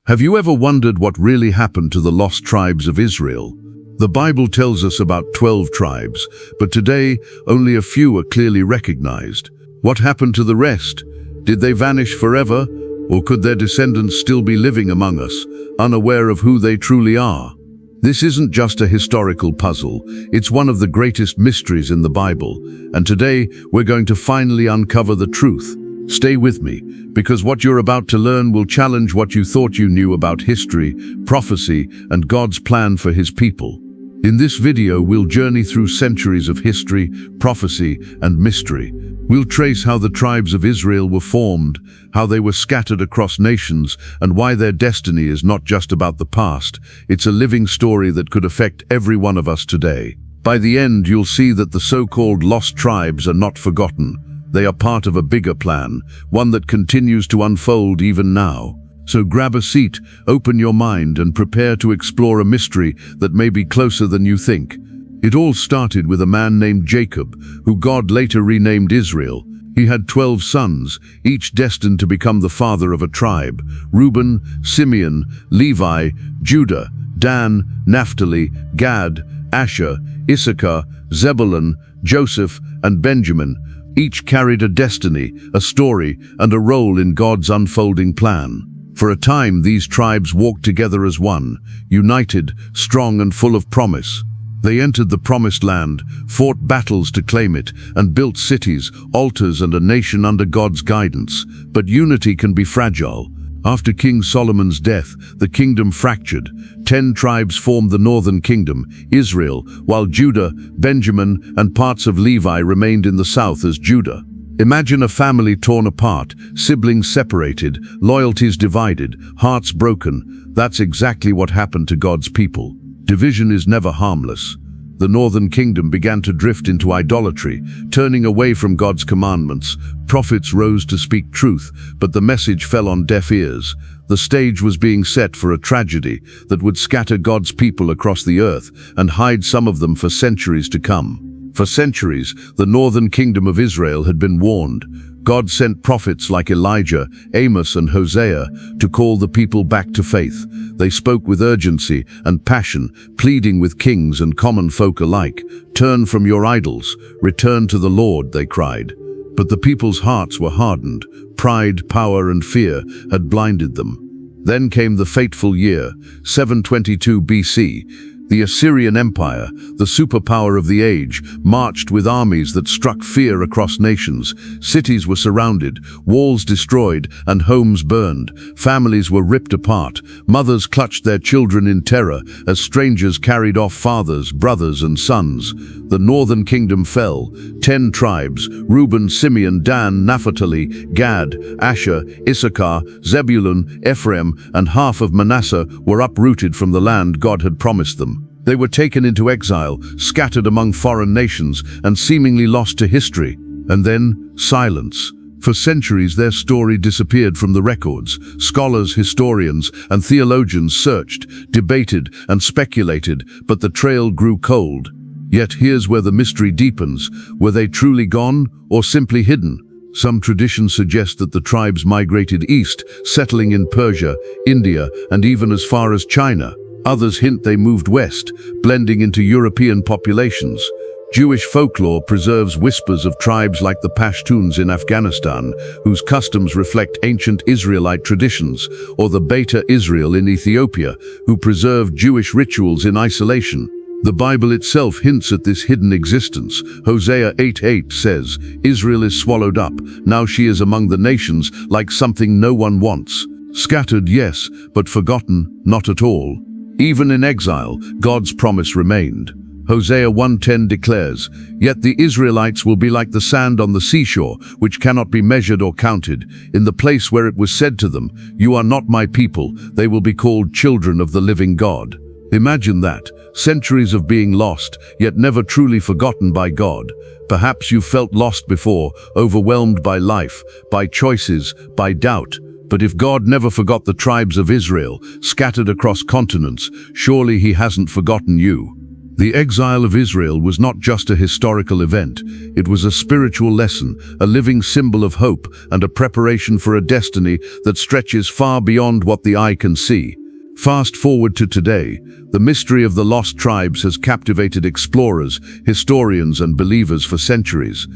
Have you ever wondered what really happened to the lost tribes of Israel? The Bible tells us about 12 tribes, but today only a few are clearly recognized. What happened to the rest? Did they vanish forever? Or could their descendants still be living among us, unaware of who they truly are? This isn't just a historical puzzle, it's one of the greatest mysteries in the Bible, and today we're going to finally uncover the truth. Stay with me, because what you're about to learn will challenge what you thought you knew about history, prophecy, and God's plan for His people. In this video, we'll journey through centuries of history, prophecy, and mystery. We'll trace how the tribes of Israel were formed, how they were scattered across nations, and why their destiny is not just about the past. It's a living story that could affect every one of us today. By the end, you'll see that the so-called lost tribes are not forgotten. They are part of a bigger plan, one that continues to unfold even now. So grab a seat, open your mind, and prepare to explore a mystery that may be closer than you think. It all started with a man named Jacob, who God later renamed Israel. He had 12 sons, each destined to become the father of a tribe: Reuben, Simeon, Levi, Judah, Dan, Naphtali, Gad, Asher, Issachar, Zebulun, Joseph, and Benjamin. Each carried a destiny, a story, and a role in God's unfolding plan. For a time, these tribes walked together as one, united, strong, and full of promise. They entered the Promised Land, fought battles to claim it, and built cities, altars, and a nation under God's guidance. But unity can be fragile. After King Solomon's death, the kingdom fractured. 10 tribes formed the northern kingdom, Israel, while Judah, Benjamin, and parts of Levi remained in the south as Judah. Imagine a family torn apart, siblings separated, loyalties divided, hearts broken. That's exactly what happened to God's people. Division is never harmless. The northern kingdom began to drift into idolatry, turning away from God's commandments. Prophets rose to speak truth, but the message fell on deaf ears. The stage was being set for a tragedy that would scatter God's people across the earth and hide some of them for centuries to come. For centuries, the northern kingdom of Israel had been warned. God sent prophets like Elijah, Amos, and Hosea to call the people back to faith. They spoke with urgency and passion, pleading with kings and common folk alike. "Turn from your idols, return to the Lord," they cried. But the people's hearts were hardened. Pride, power, and fear had blinded them. Then came the fateful year, 722 BC. The Assyrian Empire, the superpower of the age, marched with armies that struck fear across nations. Cities were surrounded, walls destroyed, and homes burned. Families were ripped apart. Mothers clutched their children in terror as strangers carried off fathers, brothers, and sons. The northern kingdom fell. 10 tribes, Reuben, Simeon, Dan, Naphtali, Gad, Asher, Issachar, Zebulun, Ephraim, and half of Manasseh were uprooted from the land God had promised them. They were taken into exile, scattered among foreign nations, and seemingly lost to history. And then, silence. For centuries, their story disappeared from the records. Scholars, historians, and theologians searched, debated, and speculated, but the trail grew cold. Yet here's where the mystery deepens. Were they truly gone, or simply hidden? Some traditions suggest that the tribes migrated east, settling in Persia, India, and even as far as China. Others hint they moved west, blending into European populations. Jewish folklore preserves whispers of tribes like the Pashtuns in Afghanistan, whose customs reflect ancient Israelite traditions, or the Beta Israel in Ethiopia, who preserved Jewish rituals in isolation. The Bible itself hints at this hidden existence. Hosea 8:8 says, "Israel is swallowed up, now she is among the nations like something no one wants." Scattered, yes, but forgotten, not at all. Even in exile, God's promise remained. Hosea 1:10 declares, "Yet the Israelites will be like the sand on the seashore, which cannot be measured or counted. In the place where it was said to them, 'You are not my people,' they will be called children of the living God." Imagine that, centuries of being lost, yet never truly forgotten by God. Perhaps you felt lost before, overwhelmed by life, by choices, by doubt. But if God never forgot the tribes of Israel, scattered across continents, surely He hasn't forgotten you. The exile of Israel was not just a historical event, it was a spiritual lesson, a living symbol of hope, and a preparation for a destiny that stretches far beyond what the eye can see. Fast forward to today, the mystery of the lost tribes has captivated explorers, historians, and believers for centuries,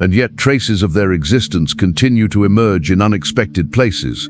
and yet traces of their existence continue to emerge in unexpected places.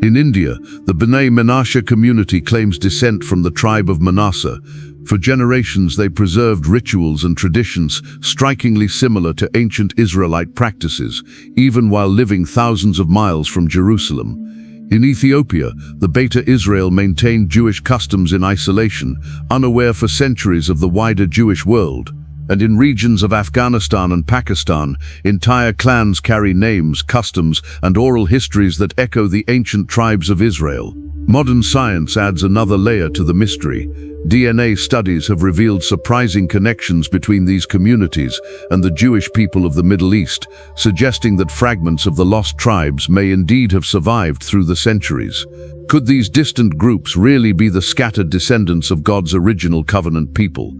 In India, the Bnei Menashe community claims descent from the tribe of Manasseh. For generations they preserved rituals and traditions strikingly similar to ancient Israelite practices, even while living thousands of miles from Jerusalem. In Ethiopia, the Beta Israel maintained Jewish customs in isolation, unaware for centuries of the wider Jewish world. And in regions of Afghanistan and Pakistan, entire clans carry names, customs, and oral histories that echo the ancient tribes of Israel. Modern science adds another layer to the mystery. DNA studies have revealed surprising connections between these communities and the Jewish people of the Middle East, suggesting that fragments of the lost tribes may indeed have survived through the centuries. Could these distant groups really be the scattered descendants of God's original covenant people?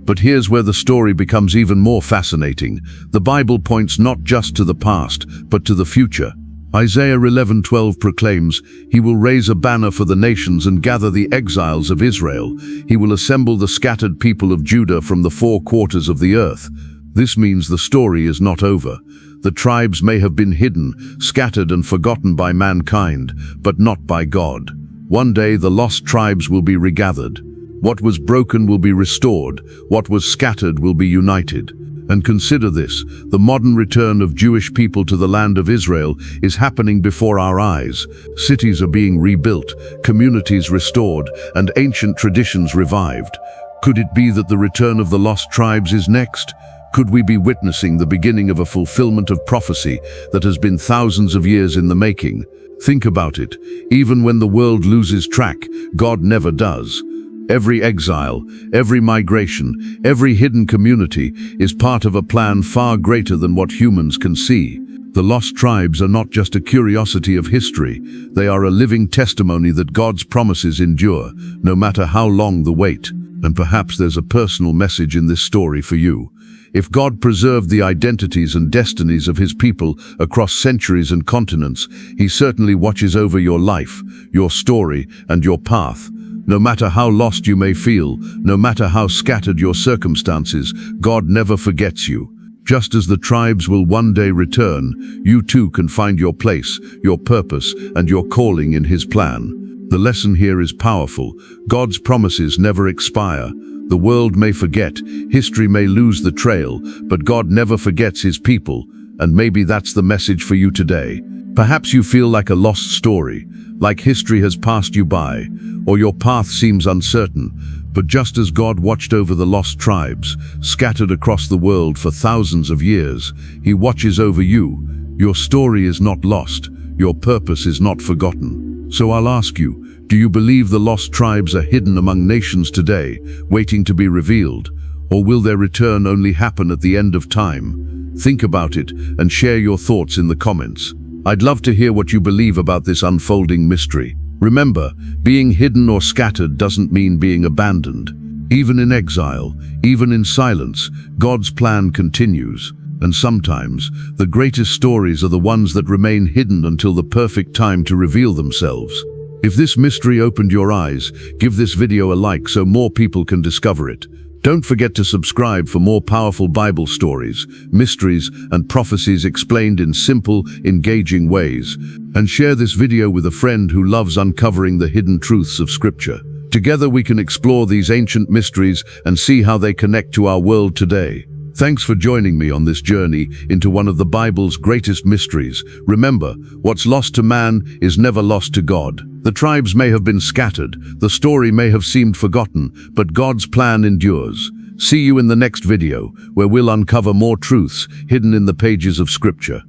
But here's where the story becomes even more fascinating. The Bible points not just to the past, but to the future. Isaiah 11:12 proclaims, "He will raise a banner for the nations and gather the exiles of Israel. He will assemble the scattered people of Judah from the four quarters of the earth." This means the story is not over. The tribes may have been hidden, scattered and forgotten by mankind, but not by God. One day the lost tribes will be regathered. What was broken will be restored. What was scattered will be united. And consider this, the modern return of Jewish people to the land of Israel is happening before our eyes. Cities are being rebuilt, communities restored, and ancient traditions revived. Could it be that the return of the lost tribes is next? Could we be witnessing the beginning of a fulfillment of prophecy that has been thousands of years in the making? Think about it. Even when the world loses track, God never does. Every exile, every migration, every hidden community is part of a plan far greater than what humans can see. The lost tribes are not just a curiosity of history, they are a living testimony that God's promises endure, no matter how long the wait. And perhaps there's a personal message in this story for you. If God preserved the identities and destinies of his people across centuries and continents, he certainly watches over your life, your story, and your path. No matter how lost you may feel, no matter how scattered your circumstances, God never forgets you. Just as the tribes will one day return, you too can find your place, your purpose, and your calling in his plan. The lesson here is powerful. God's promises never expire. The world may forget, history may lose the trail, but God never forgets his people, and maybe that's the message for you today. Perhaps you feel like a lost story, like history has passed you by, or your path seems uncertain. But just as God watched over the lost tribes, scattered across the world for thousands of years, he watches over you. Your story is not lost. Your purpose is not forgotten. So I'll ask you, do you believe the lost tribes are hidden among nations today, waiting to be revealed? Or will their return only happen at the end of time? Think about it and share your thoughts in the comments. I'd love to hear what you believe about this unfolding mystery. Remember, being hidden or scattered doesn't mean being abandoned. Even in exile, even in silence, God's plan continues. And sometimes, the greatest stories are the ones that remain hidden until the perfect time to reveal themselves. If this mystery opened your eyes, give this video a like so more people can discover it. Don't forget to subscribe for more powerful Bible stories, mysteries, and prophecies explained in simple, engaging ways. And share this video with a friend who loves uncovering the hidden truths of Scripture. Together we can explore these ancient mysteries and see how they connect to our world today. Thanks for joining me on this journey into one of the Bible's greatest mysteries. Remember, what's lost to man is never lost to God. The tribes may have been scattered, the story may have seemed forgotten, but God's plan endures. See you in the next video, where we'll uncover more truths hidden in the pages of Scripture.